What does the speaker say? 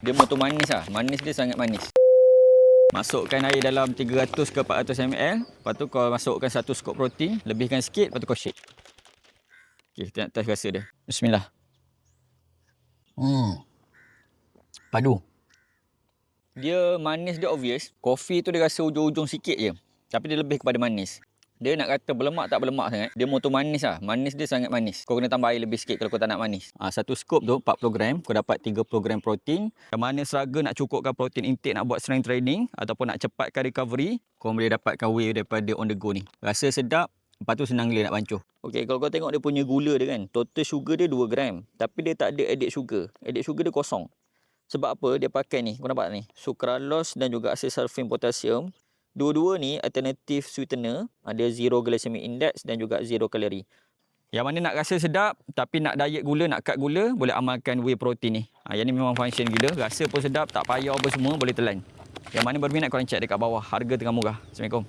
Dia motor manis lah. Manis dia sangat manis. Masukkan air dalam 300 ke 400 ml. Lepas tu kau masukkan 1 skop protein. Lebihkan sikit. Lepas tu kau shake. Okay, kita nak test rasa dia. Bismillah. Padu. Dia manis dia obvious. Kopi tu dia rasa ujung-ujung sikit je. Tapi dia lebih kepada manis. Dia nak kata berlemak tak berlemak sangat. Dia motor manis lah. Manis dia sangat manis. Kau kena tambah air lebih sikit kalau kau tak nak manis. Satu skop tu 40 gram. Kau dapat 30 gram protein. Yang mana struggle nak cukupkan protein intake nak buat strength training ataupun nak cepatkan recovery, kau boleh dapatkan whey daripada on the go ni. Rasa sedap. Lepas tu senang gila nak bancuh. Okey, kalau kau tengok dia punya gula dia kan. Total sugar dia 2 gram. Tapi dia tak ada added sugar. Added sugar dia kosong. Sebab apa? Dia pakai ni. Kau nampak ni? Sucralose dan juga acesulfame potassium. Dua-dua ni alternative sweetener. Ada zero glycemic index dan juga zero kalori. Yang mana nak rasa sedap tapi nak diet gula, nak cut gula, boleh amalkan whey protein ni. Yang ni memang function gila. Rasa pun sedap, tak payah apa semua, boleh telan. Yang mana berminat korang check dekat bawah. Harga tengah murah. Assalamualaikum.